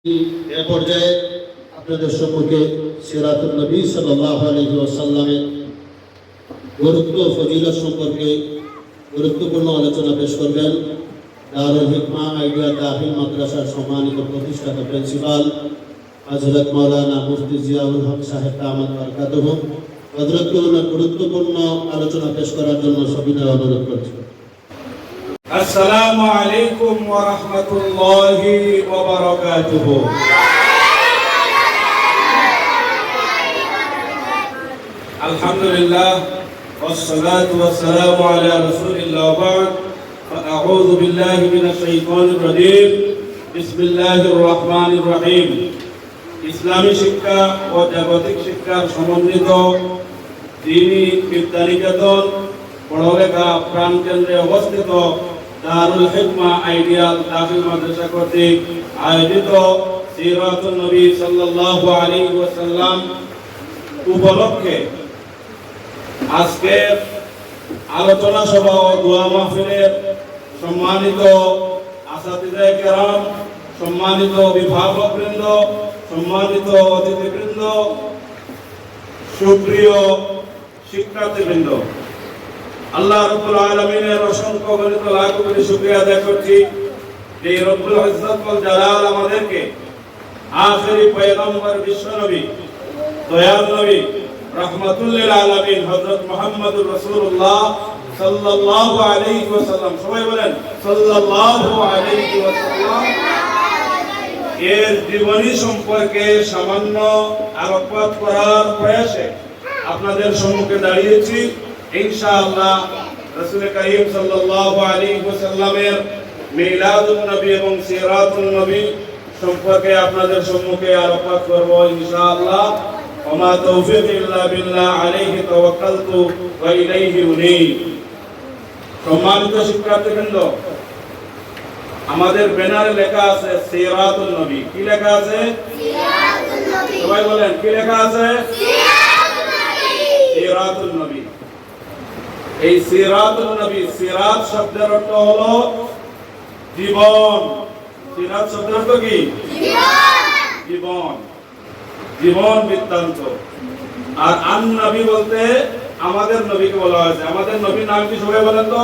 এ পর্যায়ে আপনাদের সম্মুখে সিরাতুন নবী সাল্লাল্লাহু আলাইহি ওয়াসাল্লামের গুরুত্ব ও ফজিলত সম্পর্কে গুরুত্বপূর্ণ আলোচনা পেশ করবেন দারুল হিকমা আইডিয়া দাখিল মাদ্রাসার সম্মানিত প্রতিষ্ঠাতা প্রিন্সিপাল হযরত মাওলানা মুফতি জিয়াউল হক সাহেব দামাত বরকাতুহু। হযরতকে ওনার গুরুত্বপূর্ণ আলোচনা পেশ করার জন্য সবিনয় অনুরোধ করছি। আসসালামু আলাইকুম ওয়া রাহমাতুল্লাহি ওয়া বারাকাতুহু। আলহামদুলিল্লাহ ওয়াসসালাতু ওয়াসসালামু আলা রাসূলিল্লাহ ওয়া বা'দ। আউযু বিল্লাহি মিনাশ শাইতানির রাজীম। বিসমিল্লাহির রহমানির রহিম। ইসলামী শিক্ষা ও জাগতিক শিক্ষার সমন্বিত দ্বীনি বিদ্যানিকেতন পড়ালেখা প্রাণকেন্দ্রে অবস্থিত দারুল হিকমা আইডিয়াল দাখিল মাদ্রাসা কর্তৃক আয়োজিত সিরাতুন নবী সাল্লাল্লাহু আলাইহি ওয়াসাল্লাম উপলক্ষে আজকের আলোচনা সভা ও দোয়া মাহফিলের সম্মানিত আসাতিজায়ে কেরাম, সম্মানিত অভিভাবকবৃন্দ, সম্মানিত অতিথিবৃন্দ, সুপ্রিয় শিক্ষার্থীবৃন্দ, আল্লাহ রাব্বুল আলামিনের অসংখ্য গণিত লাখ কোটি শুকরিয়া আদায় করছি যে রব্বুল ইজ্জত ওয়াল জালাল আমাদেরকে আখেরি পয়গম্বর বিশ্বনবী দয়াল নবী রাহমাতুল লিল আলামিন হযরত মুহাম্মদুর রাসূলুল্লাহ সাল্লাল্লাহু আলাইহি ওয়াসাল্লাম, সবাই বলেন সাল্লাল্লাহু আলাইহি ওয়াসাল্লাম এর জীবনী সম্পর্কে সামান্য আলোকপাত করার প্রয়াসে আপনাদের সম্মুখে দাঁড়িয়েছি। ইনশাআল্লাহ রাসূল করিম সাল্লাল্লাহু আলাইহি ওয়াসাল্লামের মিলাদুন নবী এবং সিরাতুন নবী সম্পর্কে আপনাদের সম্মুখে আলোকপাত করব ইনশাআল্লাহ। ওমা তৌফিক ইল্লা বিল্লাহ আলাইহি তাওয়াক্কালতু ওয়া ইলাইহি উনীব। সম্মানিত শিক্ষার্থীবৃন্দ, আমাদের ব্যানারে লেখা আছে সিরাতুন নবী। কি লেখা আছে? সিরাতুন নবী। সবাই বলেন কি লেখা আছে? সিরাতুন নবী। সিরাতুন নবী। এই সিরাতুন নবী, সিরাত শব্দের অর্থ হলো জীবন। সিরাত শব্দের অর্থ কি? জীবন, জীবন বৃত্তান্ত। আর আন নবী বলতে আমাদের নবীকে বলা হয়েছে। আমাদের নবীর নাম কি সবাই বলেন তো?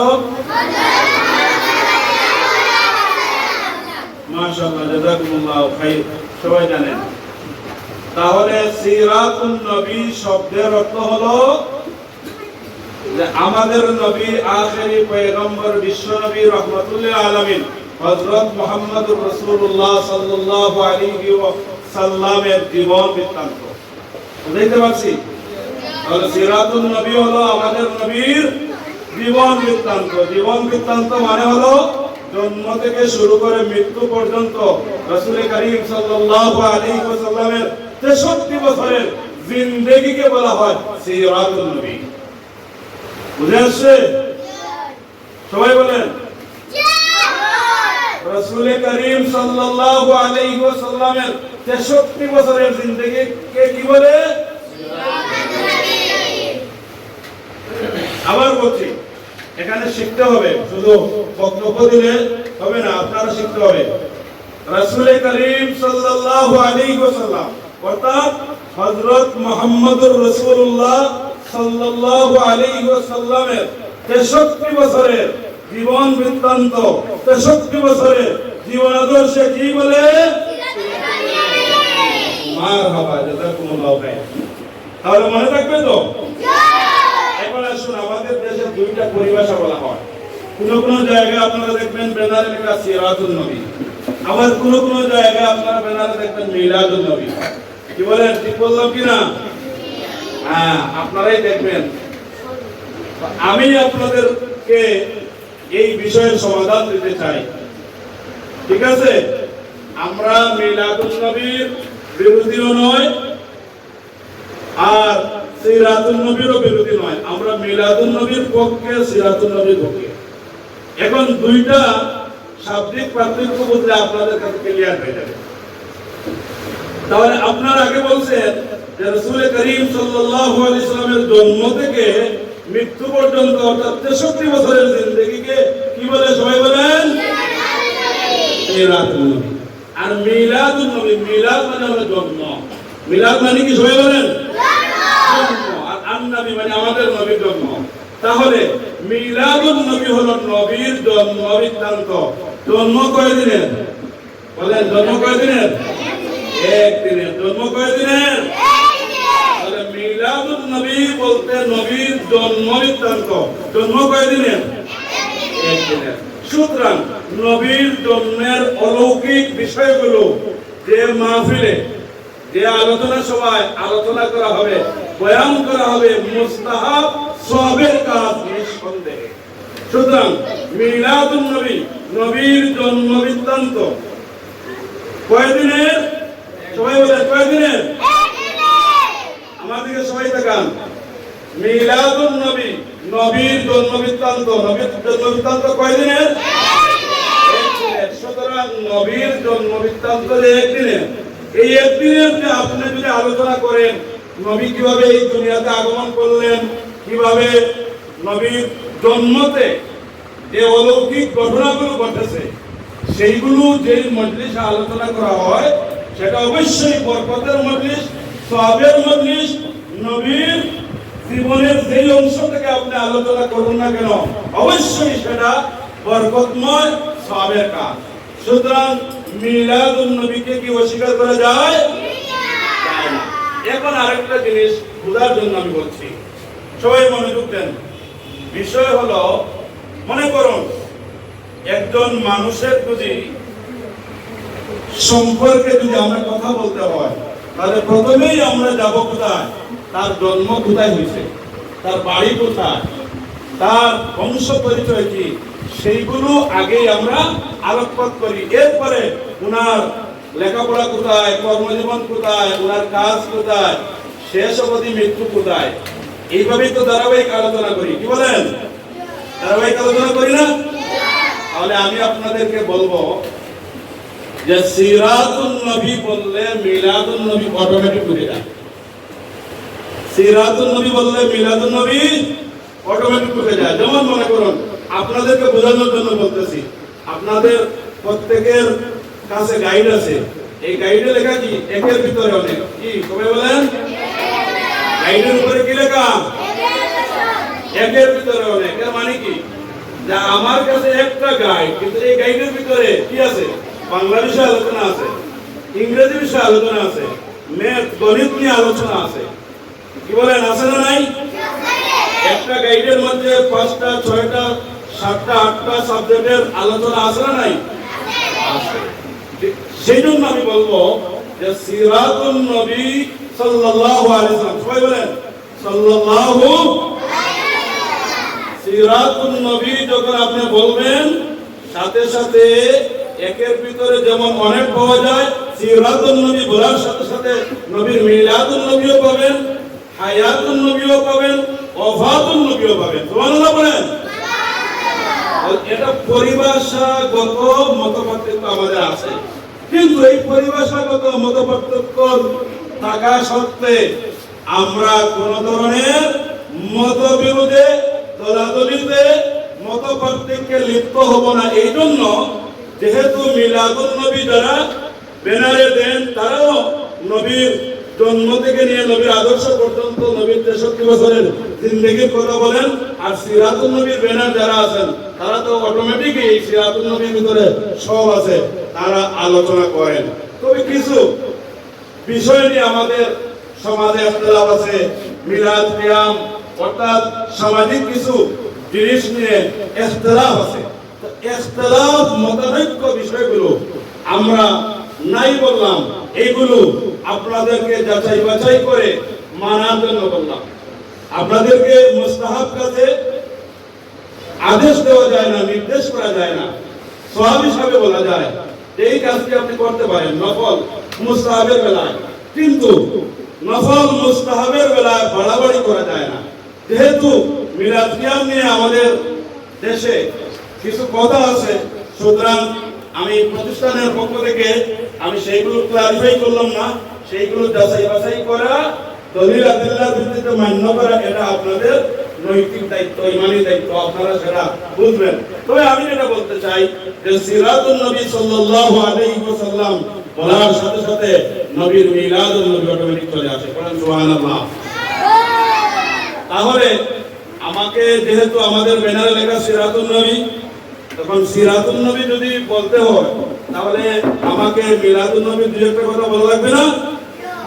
মাশাআল্লাহ, জাযাকুমুল্লাহু খাইর, সবাই জানেন। তাহলে সিরাতুন নবী শব্দের অর্থ হলো যে আমাদের নবী আখেরি পয়গম্বর বিশ্বনবী রাহমাতুল লিল আলামিন হযরত মুহাম্মদুর রাসূলুল্লাহ সাল্লাল্লাহু আলাইহি ওয়াসাল্লামের জীবন বৃত্তান্ত। বুঝতে পারছি? তাহলে সিরাতুন নবী হলো আমাদের নবীর জীবন বৃত্তান্ত। জীবন বৃত্তান্ত মানে হলো জন্ম থেকে শুরু করে মৃত্যু পর্যন্ত রাসূল করিম সাল্লাল্লাহু আলাইহি ওয়াসাল্লামের 63 বছরের জিন্দেগিকে বলা হয় সিরাতুন নবী। বুঝে আসছে? সবাই বলেন রাসূল করিম সাল্লাল্লাহু আলাইহি ওয়াসাল্লামের 63 বছরের জিন্দেগিকে কি বলে? আবার বলছি, এখানে শিখতে হবে, শুধু বক্তব্য দিলে হবে না, আপনারা শিখতে হবে। রাসূল করিম সাল্লাল্লাহু আলাইহি ওয়াসাল্লাম অর্থাৎ হযরত মুহাম্মদুর রাসূলুল্লাহ সাল্লাল্লাহু আলাইহি ওয়াসাল্লামের 63 বছরের জীবন বৃত্তান্ত, 63 বছরের জীবন আদর্শে কি বলে? মারহাবা, জাযাকুমুল্লাহু খাইর। তাহলে মনে থাকবে তো? এখন আসুন, আমাদের দেশে দুইটা পরিভাষা বলা হয়। কোন কোন জায়গায় আপনারা দেখবেন ব্যানারে লেখা সিরাতুন নবী, আবার কোন কোন জায়গায় আপনারা ব্যানারে দেখবেন মিলাদুন নবী। কি বলেন, ঠিক বললাম কিনা? হ্যাঁ, আপনারাই দেখবেন। আমি আপনাদেরকে এই বিষয়ের সমাধান দিতে চাই। ঠিক আছে? আমরা মিলাদুন নবীর বিরোধীও নয়, আর সিরাতুন নবীরও বিরোধী নয়। আমরা মিলাদুন নবীর পক্ষে, সিরাতুন নবীর পক্ষে। এখন দুইটা শাব্দিক পার্থক্য বুঝলে আপনাদের কাছে ক্লিয়ার হয়ে যাবে। তাহলে আপনারা আগে বলছেন যে রাসূল করিম সাল্লাল্লাহু আলাইহি ওয়াসাল্লামের জন্ম থেকে মৃত্যু পর্যন্ত অর্থাৎ 63 বছরের জিন্দেগিকে কি বলে? সবাই বলেন সিরাতুন নবী। আর মিলাদুন নবী, মিলাদ মানে হলো জন্ম। মিলাদ মানে কি সবাই বলেন? জন্ম। আর আন-নবী মানে আমাদের নবীর জন্ম। তাহলে মিলাদুন নবী হলো নবীর জন্ম বৃত্তান্ত। জন্ম কয়দিনের? বলেন, জন্ম কয়দিনের? একদিনের। জন্ম কয়দিনের? তাহলে মিলাদুন নবী বলতে নবীর জন্ম বৃত্তান্ত। জন্ম কয়দিনের? একদিনের। সুতরাং নবীর জন্মের অলৌকিক বিষয়গুলো যে মাহফিলে, যে আলোচনা সভায় আলোচনা করা হবে, বয়ান করা হবে, মুস্তাহাব সওয়াবের কাজ নিঃসন্দেহে। সুতরাং মিলাদুন নবী, নবীর জন্ম বৃত্তান্ত কয়দিনের? সবাই বলেন কয়দিনের? আমার দিকে সবাই তাকান। মিলাদুন নবী, নবীর জন্ম বৃত্তান্ত। নবীর জন্ম বৃত্তান্ত কয়দিনের? একদিনের। সুতরাং নবীর জন্ম বৃত্তান্ত যে একদিনের, এই একদিনের যে আপনি যদি আলোচনা করেন, নবী কিভাবে এই দুনিয়াতে আগমন করলেন, কিভাবে নবীর জন্মতে যে অলৌকিক ঘটনাগুলো ঘটেছে, সেইগুলো যে মজলিসে আলোচনা করা হয়, সেটা অবশ্যই বরকতের মজলিস, সওয়াবের মজলিস। নবীর জীবনের যেই অংশ থেকে আপনি আলোচনা করুন না কেন, অবশ্যই সেটা বরকতময় সওয়াবের কাজ। সুতরাং মিলাদুন নবীকে কি অস্বীকার করা যায়? যায় না। এখন আরেকটা জিনিস বোঝার জন্য আমি বলছি, সবাই মনোযোগ দেন। বিষয় হলো, মনে করুন একজন মানুষের যদি সম্পর্কে যদি আমরা কথা বলতে হয়, তাহলে প্রথমেই আমরা যাব কোথায়? তার জন্ম কোথায় হয়েছে, তার বাড়ি কোথায়, তার বংশ পরিচয় কি, সেইগুলো আগেই আমরা আলোকপাত করি। এরপরে উনার লেখাপড়া কোথায়, কর্মজীবন কোথায়, উনার কাজ কোথায়, শেষ অবধি মৃত্যু কোথায়, এইভাবেই তো ধারাবাহিক আলোচনা করি। কি বলেন? ধারাবাহিক আলোচনা করি না? তাহলে আমি আপনাদেরকে বলবো যে সিরাতুন নবী বললে মিলাদুন নবী অটোমেটিক হয়ে যায়। সিরাতুন নবী বললে মিলাদুন নবী অটোমেটিক হয়ে যায়। যেমন মনে করুন, আপনাদেরকে বোঝানোর জন্য বলতেছি, আপনাদের প্রত্যেকের কাছে গাইড আছে। এই গাইডে লেখা কি? একের ভিতরে অনেক। কি সবাই বলেন? গাইডের উপরে কি লেখা? একের ভিতরে অনেক। এর মানে কি? যে আমার কাছে একটা গাইড, কিন্তু এই গাইডের ভিতরে কি আছে? বাংলা বিষয়ে আলোচনা আছে, ইংরেজি বিষয়ে আলোচনা আছে, ম্যাথ গণিত নিয়ে আলোচনা আছে। কি বলেন, আছে না নাই? একটা গাইডের মধ্যে 5টা 6টা 7টা 8টা সাবজেক্টের আলোচনা আছে না নাই? আছে। সেই জন্য আমি বলবো যে সিরাতুন নবী সাল্লাল্লাহু আলাইহি ওয়াসাল্লাম, সবাই বলেন সাল্লাল্লাহু। সিরাতুন নবী যখন আপনি বলবেন, সাথে সাথে একের ভিতরে যেমন অনেক পাওয়া যায়, সিরাতুন নবী বলার সাথে সাথে নবীর মিলাদুন নবীও পাবেন, হায়াতুন নবীও পাবেন, ওফাতুন নবীও পাবেন। সুবহানাল্লাহ বলেন। এটা পরিভাষাগত মতপার্থক্য আমাদের আছে, কিন্তু এই পরিভাষাগত মতপার্থক্য থাকা সত্ত্বে আমরা কোন ধরনের মতবিরোধে, দলাদলিতে, মতপার্থক্যে লিপ্ত হব না। এই জন্য যেহেতু মিলাদুন নবী যারা ব্যানারে দেন, তারাও নবীর জন্ম থেকে নিয়ে নবীর আদর্শ পর্যন্ত নবীর 63 বছরের জিন্দেগির কথা বলেন। আর সিরাতুন নবীর ব্যানার যারা আছেন, তারা তো অটোমেটিক এই সিরাতুন নবীর ভিতরে সব আছে, তারা আলোচনা করেন। তবে কিছু বিষয় নিয়ে আমাদের সমাজে ইখতিলাফ আছে। মিলাদ, কিয়াম, অর্থাৎ সামাজিক কিছু জিনিস নিয়ে ইখতিলাফ আছে। ইখতিলাফ মতানৈক্য বিষয়গুলো আমরা নাই বললাম, এইগুলো আপনাদেরকে যাচাই বাছাই করে মানার জন্য বললাম। আপনাদেরকে মুস্তাহাব কাজে আদেশ দেওয়া যায় না, নির্দেশ করা যায় না, সওয়াব হিসাবে বলা যায় এই কাজটি আপনি করতে পারেন নফল মুস্তাহাবের বেলায়। কিন্তু নফল মুস্তাহাবের বেলায় বাড়াবাড়ি করা যায় না। যেহেতু মিলাদ কিয়াম নিয়ে আমাদের দেশে কিছু কথা আছে, সুতরাং আমি প্রতিষ্ঠানের পক্ষ থেকে আমি সেইগুলো ক্লারিফাই করলাম না, সেইগুলো যাচাই বাছাই করা, দলিল আদিল্লাহর ভিত্তিতে মান্য করা, এটা আপনাদের নৈতিক দায়িত্ব, ইমানি দায়িত্ব, আপনারা সেটা বুঝবেন। তবে আমি যেটা বলতে চাই যে সিরাতুন নবী সাল্লাল্লাহু আলাইহি ওয়াসাল্লাম বলার সাথে সাথে নবীর মিলাদুন নবী অটোমেটিক চলে আসে। বলেন সুবহানাল্লাহ। তাহলে আমাকে যেহেতু আমাদের ব্যানারে লেখা সিরাতুন নবী, তখন সিরাতুন নবী যদি বলতে হয় তাহলে আমাকে মিলাদুন নবী দুই একটা কথা বলা লাগবে না?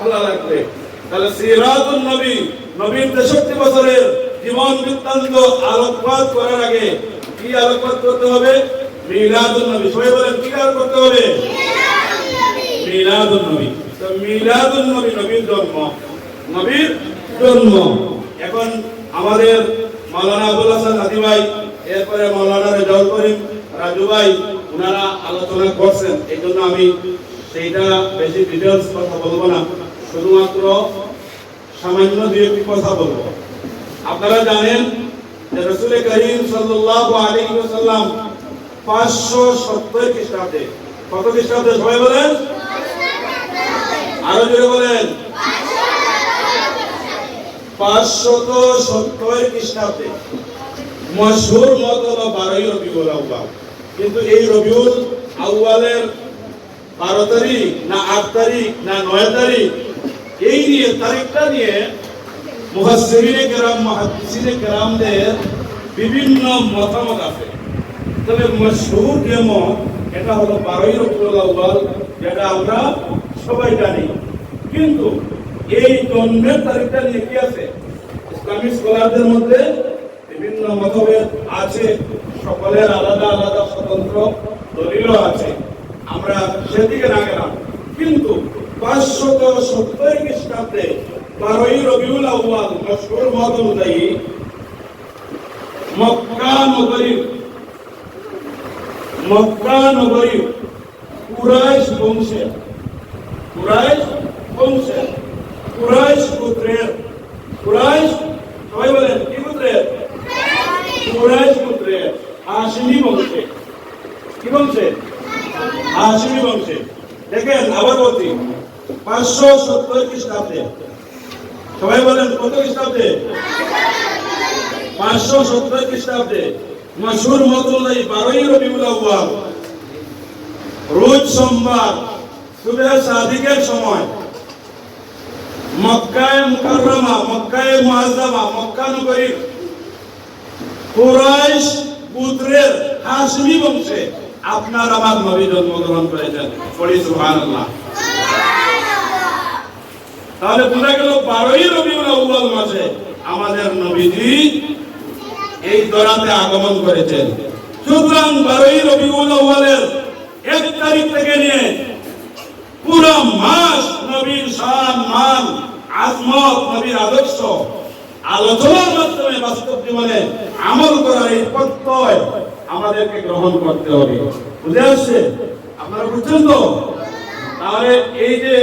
বলা লাগবে। তাহলে সিরাতুন নবী, নবীর 63 বছরের জীবন বৃত্তান্ত আলোকপাত করার আগে কি আলোকপাত করতে হবে? মিলাদুন নবী। সবাই বলেন কি করতে হবে? মিলাদুন নবী। তো মিলাদুন নবী, নবীর জন্ম, নবীর জন্ম। এখন আমাদের মাওলানা আবুল হাসান হাদি ভাই, এরপরে মাওলানা রেজাউল করিম রাজু ভাই, ওনারা আলোচনা করছেন, এই জন্য আমি সেইটা বেশি ডিটেলস কথা বলবো না, শুধুমাত্র সামান্য দুই একটি কথা বলবো। আপনারা জানেন যে রাসূল করিম সাল্লাল্লাহু আলাইহি ওয়াসাল্লাম 570 খ্রিস্টাব্দে, কত খ্রিস্টাব্দে সবাই বলেন? আরো জোরে বলেন। 570 খ্রিস্টাব্দে মশহুর মত হলো 12ই রবিউল আউয়াল। কিন্তু এই রবিউল আউয়ালের 12 তারিখ না 8 তারিখ না 9 তারিখ, এই নিয়ে তারিখটা নিয়ে মুফাসসিরিনে কেরাম, মুহাদ্দিসিনে কেরামদের বিভিন্ন মতামত আছে। তবে মশহুর যে মত, এটা হলো 12ই রবিউল আউয়াল, যেটা আমরা সবাই জানি। কিন্তু এই জন্মের তারিখটা নিয়ে কি আছে? ইসলামিক স্কলারদের মধ্যে বিভিন্ন মতভেদ আছে, সকলের আলাদা আলাদা স্বতন্ত্র দলিলও আছে, আমরা সেদিকে না গেলাম। কিন্তু 570 খ্রিস্টাব্দে 12ই রবিউল আউয়াল মশহুর মত অনুযায়ী মক্কা নগরীর কুরাইশ গোত্রের সবাই বলেন কি গোত্রের? কুরাইশ গোত্রের হাশিমি বংশে। কি বংশে? হাশিমি বংশে। দেখেন আবার বলছি, 570 খ্রিস্টাব্দে, সবাই বলেন কত খ্রিস্টাব্দে? 570 খ্রিস্টাব্দে মশহুর মত অনুযায়ী 12ই রবিউল আউয়াল রোজ সোমবার সুবহে সাদিকের সময় মক্কায়ে মুকাররমা, মক্কায়ে মুআজ্জামা, মক্কা নগরীর কুরাইশ গোত্রের হাশিমি বংশে আপনার আমার নবী জন্মগ্রহণ করেছেন। পড়ি সুবহানাল্লাহ। তাহলে বোঝা গেল 12ই রবিউল আউয়াল মাসে আমাদের নবীজি এই দরাতে আগমন করেছেন। সুতরাং 12ই রবিউল আউয়ালের 1 তারিখ থেকে নিয়ে পুরো মাস নবীর শান, মান, আজমত, নবীর আদর্শ আলোচনার মাধ্যমে বাস্তব জীবনে আমল করার এই প্রত্যয় আমাদেরকে গ্রহণ করতে হবে। বুঝে আসছে? আপনারা বুঝছেন তো? তাহলে এই যে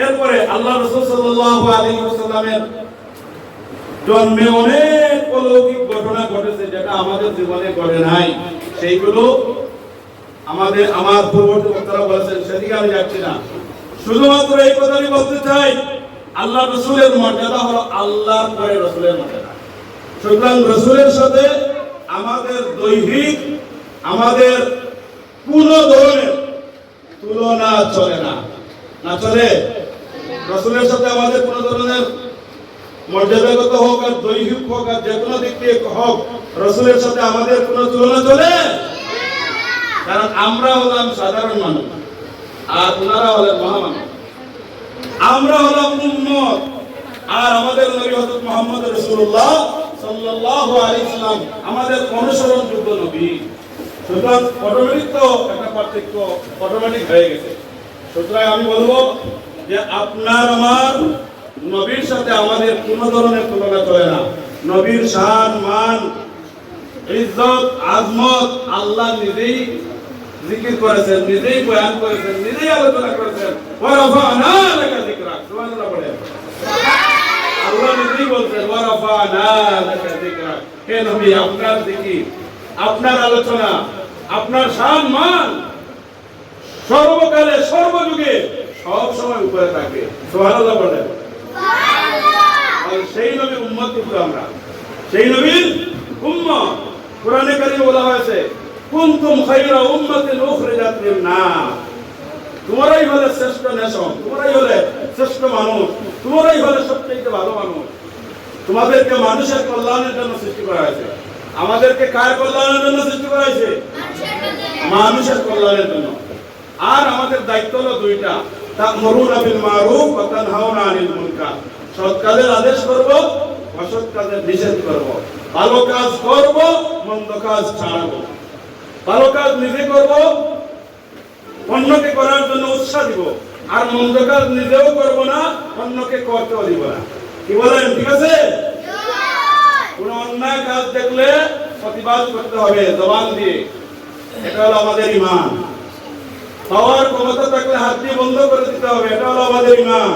এরপরে আল্লাহ রাসূল সাল্লাল্লাহু আলাইহি ওয়াসাল্লামের জন্মে অনেক অলৌকিক ঘটনা ঘটেছে, যেটা আমাদের জীবনে ঘটে নাই। সেইগুলো আমার পূর্ববর্তী বক্তারা বলেছেন, সেদিকে আমি যাচ্ছি না। শুধুমাত্র এই কথাই বলতে চাই, আল্লাহ রাসূলের মর্যাদা হলো আল্লাহর পরে রাসূলের মর্যাদা। সুতরাং রাসূলের সাথে আমাদের দৈহিক, আমাদের কোন ধরনের তুলনা চলে না। না চলে? রাসূলের সাথে আমাদের কোন ধরনের মর্যাদাগত হোক আর দৈহিক হোক আর যে কোনো দিক দিয়ে হোক, রাসূলের সাথে আমাদের কোন তুলনা চলে? কারণ আমরা হলাম সাধারণ মানুষ আর ওনারা হলেন মহামানব। আমরা হলাম উম্মত আর আমাদের নবী হযরত মুহাম্মদ রাসূলুল্লাহ সাল্লাল্লাহু আলাইহি সাল্লাম আমাদের অনুসরণযোগ্য নবী। সুতরাং অটোমেটিক তো একটা পার্থক্য অটোমেটিক হয়ে গেছে। সুতরাং আমি বলবো যে আপনার আমার নবীর সাথে আমাদের কোন ধরনের তুলনা চলে না। নবীর শান, মান, ইজ্জত, আজমত আল্লাহ নিজেই জিকির করেছেন, নিজেই বয়ান করেছেন, নিজেই আলোচনা করেছেন। ওয়া রাফা'না লাকা যিকরাক, সুবহানাল্লাহ বলেন। আল্লাহ নিজেই বলছেন ওয়া রাফা'না লাকা যিকরাক, হে নবী আপনার জিকির, আপনার আলোচনা, আপনার শান, মান সর্বকালে সর্বযুগে সব সময় উপরে থাকে। সুবহানাল্লাহ বলেন। সুবহানাল্লাহ। আর সেই নবীর উম্মত কিন্তু আমরা। সেই নবীর উম্মত। কোরআনে কারিমে বলা হয়েছে কুনতুম খায়রা উম্মাতিন উখরিজাত লিন-নাস, তোমরাই হলে শ্রেষ্ঠ নেশন, তোমরাই হলে শ্রেষ্ঠ মানুষ, তোমরাই হলে সবচেয়ে ভালো মানুষ। তোমাদেরকে মানুষের কল্যাণের জন্য সৃষ্টি করা হয়েছে। আমাদেরকে কার কল্যাণের জন্য সৃষ্টি করা হয়েছে? মানুষের কল্যাণের জন্য। আর আমাদের দায়িত্ব হলো দুইটা, তা'মুরুনা বিল মারুফ ওয়া তানহাউনা আনিল মুনকার। সৎ কাজের আদেশ করব, অসৎ কাজের নিষেধ করব। ভালো কাজ করব, মন্দ কাজ ছাড়ব। ভালো কাজ নিজে করব, অন্যকে করার জন্য উৎসাহ দিব, আর মন্দ কাজ নিজেও করব না, অন্যকে করতেও দিব না। কি বলেন? ঠিক আছে? কোন অন্যায় কাজ দেখলে প্রতিবাদ করতে হবে জবান দিয়ে, এটা হলো আমাদের ঈমান। পাওয়ার ক্ষমতা থাকলে হাত দিয়ে বন্ধ করে দিতে হবে, এটা হলো আমাদের ঈমান।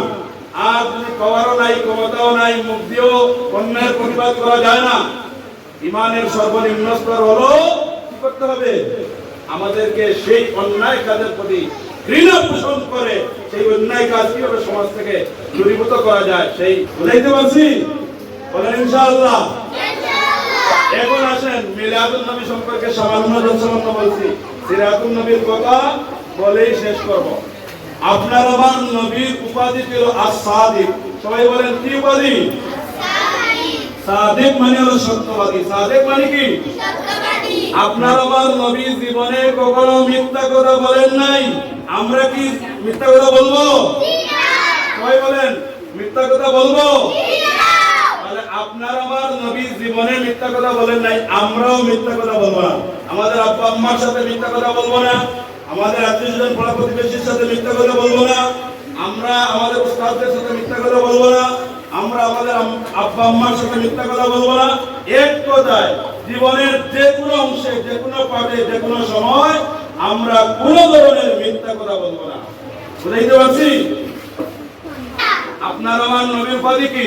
আর যদি পাওয়ারও নাই, ক্ষমতাও নাই, মুখ দিয়েও অন্যায়ের প্রতিবাদ করা যায় না, ঈমানের সর্বনিম্ন স্তর হলো কি করতে হবে? আমাদেরকে সেই অন্যায় কাজের প্রতি ঘৃণা পোষণ করে সেই অন্যায় কাজ কিভাবে সমাজ থেকে দূরীভূত করা যায় সেই বুঝাইতে পারছি? বলেন ইনশাআল্লাহ। এখন আসেন মিলাদুন নবী সম্পর্কে সামান্য বলছি, সিরাতুন নবীর কথা বলেই শেষ করব। আপনার আমার নবীর উপাধি ছিল আস-সাদিক। সবাই বলেন কি উপাধি? সাদিক মানে হলো সত্যবাদী। সাদিক মানে কি? সত্যবাদী। আপনার আমার নবী জীবনে কখনো মিথ্যা কথা বলেন নাই। আমরা কি মিথ্যা কথা বলবো? না। সবাই বলেন মিথ্যা কথা বলবো? না। তাহলে আপনার আমার নবী জীবনে মিথ্যা কথা বলেন নাই, আমরাও মিথ্যা কথা বলবো না। আমাদের আব্বা আম্মার সাথে মিথ্যা কথা বলবো না, আমাদের আত্মীয়স্বজন পাড়া প্রতিবেশীর সাথে মিথ্যা কথা বলবো না, আমরা আমাদের উস্তাদদের সাথে মিথ্যা কথা বলবো না, আমরা আমাদের আব্বা আম্মার সাথে মিথ্যা কথা বলবো না। এক কথায় জীবনের যে কোনো অংশে, যে কোনো পার্টে, যে কোনো সময় আমরা কোনো ধরনের মিথ্যা কথা বলবো না। বুঝাইতে পারছি? আপনার আমার নবীর উপাধি কি?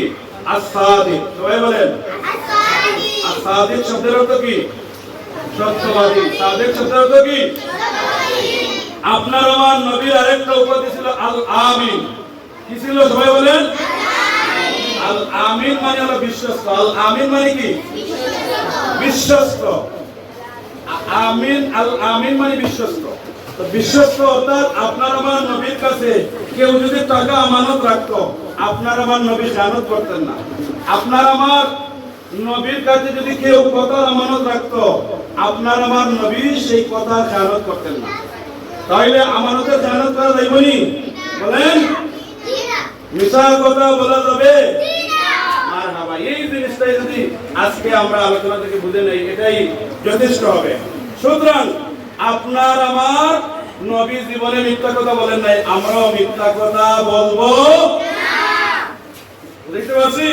আস-সাদিক। সবাই বলেন আস-সাদিক। আস-সাদিক শব্দের অর্থ কি? সত্যবাদী। সাদিক শব্দের অর্থ কি? সত্যবাদী। আপনার আমার নবীর আরেকটা উপাধি ছিল আল-আমিন। কি ছিল? সবাই বলেন আল-আমিন মানে হলো বিশ্বস্ত। আল-আমিন মানে কি? বিশ্বস্ত। আমিন, আল-আমিন মানে বিশ্বস্ত। তো বিশ্বস্ত অর্থাৎ আপনার আমার নবীর কাছে কেউ যদি টাকা আমানত রাখতো, আপনার আমার নবী খেয়ানত করতেন না। আপনার আমার নবীর কাছে যদি কেউ কথার আমানত রাখতো, আপনার আমার নবী সেই কথা খেয়ানত করতেন না। তাইলে আমানতের খেয়ানত করা যাইবনি? বলেন মিথ্যা কথা বলা যাবে? মারহাবা। এই জিনিসটাই যদি আজকে আমরা আলোচনা থেকে বুঝে নেই, এটাই যথেষ্ট হবে। সুতরাং আপনার আমার নবী জীবনে মিথ্যা কথা বলেন নাই, আমরাও মিথ্যা কথা বলবো না। বুঝতে পারছি?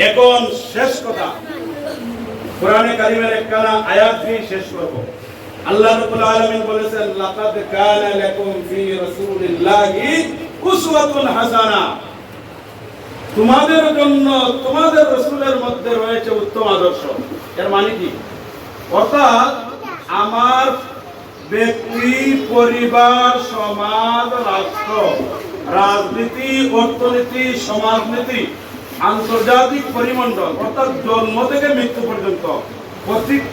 এখন শেষ কথা, কোরআনে কারিমের একখানা আয়াত দিয়ে শেষ করব। আল্লাহ রাব্বুল আলামিন বলেছেন, লাকাদ কানা লাকুম ফি রাসূলিল্লাহি উসওয়াতুন হাসানা। তোমাদের জন্য তোমাদের রাসূলের মধ্যে রয়েছে উত্তম আদর্শ। এর মানে কি? অর্থাৎ আমার ব্যক্তি, পরিবার, সমাজ, রাষ্ট্র, রাজনীতি, অর্থনীতি, সমাজনীতি, আন্তর্জাতিক পরিমণ্ডল, অর্থাৎ জন্ম থেকে মৃত্যু পর্যন্ত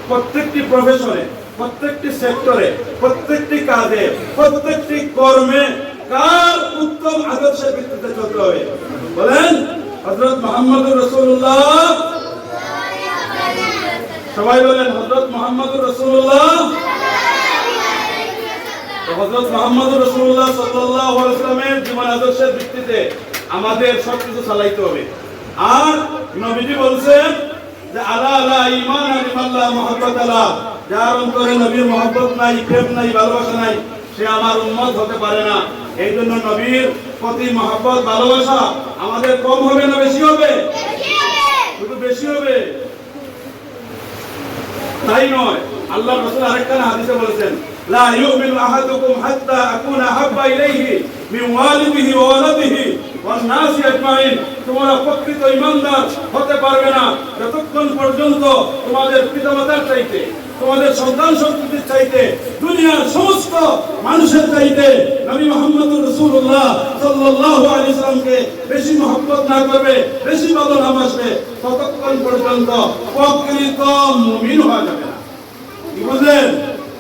প্রত্যেকটি প্রফেশনে, প্রত্যেকটি সেক্টরে, প্রত্যেকটি কাজে, প্রত্যেকটি কর্মে কার উত্তম আদর্শের ভিত্তিতে চলতে হবে? বলেন হযরত মুহাম্মদুর রাসূলুল্লাহ। সবাই বলেন হযরত মুহাম্মদুর রাসূলুল্লাহ। হযরত মুহাম্মদুর রাসূলুল্লাহ সাল্লাল্লাহু আলাইহি ওয়াসাল্লামের জীবন আদর্শের ভিত্তিতে আমাদের সবকিছু চালাইতে হবে। আর নবীজি বলছেন যে আলা আলা ঈমান আলিমাল্লাহ মুহাব্বত আলা, যার অন্তরে নবীর মহব্বত নাই, প্রেম নাই, ভালোবাসা নাই, সে আমার উম্মত হতে পারে না। এই জন্য নবীর প্রতি মহব্বত, ভালোবাসা আমাদের কম হবে না বেশি হবে? শুধু বেশি হবে তাই নয়, আল্লাহ রাসূল আরেকটা হাদিসে বলেছেন, লা ইউমিনু আহাদুকুম হাত্তা আকুনা হাব্বা ইলাইহি মিন ওয়ালিদিহি ওয়া ওয়ালাদিহি ওয়ান নাসি আজমাইন। তোমরা প্রকৃত ঈমানদার হতে পারবে না যতক্ষণ পর্যন্ত তোমাদের পিতামাতার চাইতে, তোমাদের সন্তান সন্ততির চাইতে, দুনিয়ার সমস্ত মানুষের চাইতে নবী মুহাম্মদুর রাসূলুল্লাহ সাল্লাল্লাহু সাল্লাল্লাহু আলাইহি ওয়াসাল্লামকে বেশি মহব্বত না করবে, বেশি ভালোবাসবে, ততক্ষণ পর্যন্ত প্রকৃত মুমিন হওয়া যাবে না। কি বুঝলেন?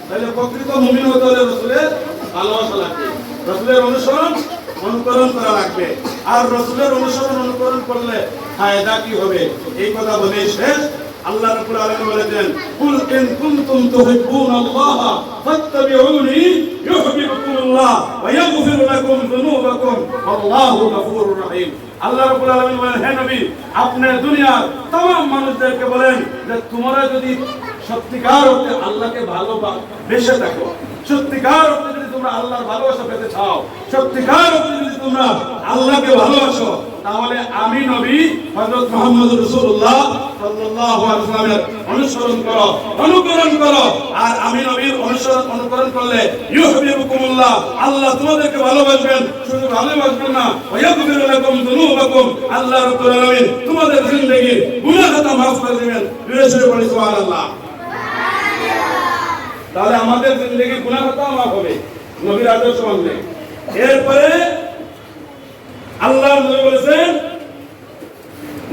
তাহলে প্রকৃত মুমিন হতে হলে রাসূলের ভালোবাসা লাগবে, রাসূলের অনুকরণ করা লাগবে। আর রাসূলের অনুকরণ করলে ফায়দা কি হবে এই কথা বলে শেষ। আল্লাহ রাব্বুল আলামিন বলেছেন, কুল ইন কুনতুম তুহিব্বুনাল্লাহ ফাত্তাবিউনি ইউহিব্বুকুমুল্লাহ ওয়া ইয়াগফির লাকুম যুনুবাকুম আল্লাহু গফুরুর রহিম। আল্লাহ রাব্বুল আলামিন বলেন, হে নবী, আপনি দুনিয়ার तमाम মানুষদেরকে বলেন যে তোমরা যদি সত্যিকার অর্থে আল্লাহকে ভালোবেসে থাকো, সত্যিকার অর্থে যদি তোমরা আল্লাহর ভালোবাসা পেতে চাও, সত্যিকার অর্থে যদি তোমরা আল্লাহকে ভালোবাসো, তাহলে আমি নবী হযরত মুহাম্মদ রাসূলুল্লাহ সাল্লাল্লাহু আলাইহি ওয়াসাল্লামের অনুকরণ করো। আর আমি নবীর অনুকরণ করলে ইউহিব্বুকুমুল্লাহ, আল্লাহ তোমাদেরকে ভালোবাসবেন। শুধু ভালোবাসবেন না, ওয়া ইয়াগফির লাকুম যুনুবাকুম, আল্লাহ রাব্বুল আলামিন তোমাদের জিন্দেগীর গুনাহ খাতা মাফ করে দিবেন। বিশেষ করে সুবহানাল্লাহ। তাহলে আমাদের জিন্দেগীর গুনাহ খাতা মাফ হবে নবীর আদর্শ মানলে। এরপরে আল্লাহ নবী বলেছেন,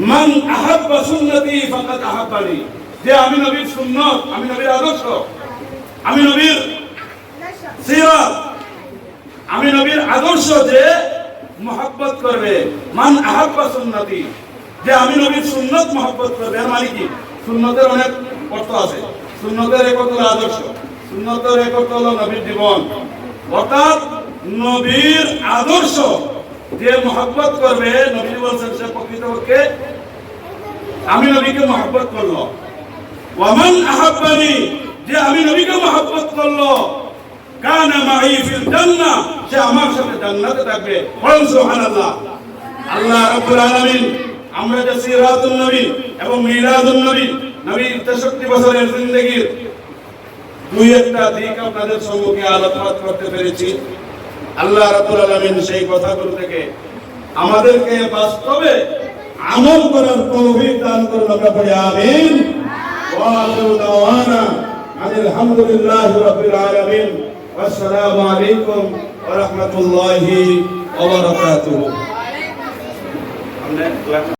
মান আহাব্বা সুন্নতি ফাকাদ আহাব্বানি, যে আমি নবীর সুন্নাত, আমি নবীর আদর্শ, আমি নবীর সিরাত, আমি নবীর আদর্শ যে মহব্বত করবে, মান আহাব্বা সুন্নতি, যে আমি নবীর সুন্নাত মহব্বত করবে। এর মানে কি? সুন্নতের অনেক অর্থ আছে। সুন্নতের এক অর্থ হলো আদর্শ, সুন্নতের এক অর্থ হলো নবীর জীবন। অর্থাৎ নবীর আদর্শ যে মহব্বত করবে, নবী বলছেন সে প্রকৃতপক্ষে আমি নবীকে মহব্বত করলো। ওয়ামান আহাব্বানি, যে আমি নবীকে মহব্বত করলো, কানা মাই ফিল জান্নাহ, সে আমার সাথে জান্নাতে থাকবে। বলুন সুবহানাল্লাহ। আল্লাহ রাব্বুল আলামিন আমরা যে সিরাতুন নবী এবং মিলাদুন নবী, নবীর 63 বছরের জিন্দেগীর দুই একটা দিক আপনাদের সম্মুখে আলোচনা করতে পেরেছি। আল্লাহ রাব্বুল আলামিন সেই কথাগুলো থেকে আমাদেরকে বাস্তবে আমল করার তৌফিক দান করুন। আমরা পড়ি আমিন। ওয়া আখিরু দাওয়ানা আলহামদুলিল্লাহি রাব্বিল আলামিন। আসসালামু আলাইকুম ওয়া রাহমাতুল্লাহি ওয়া বারাকাতুহু।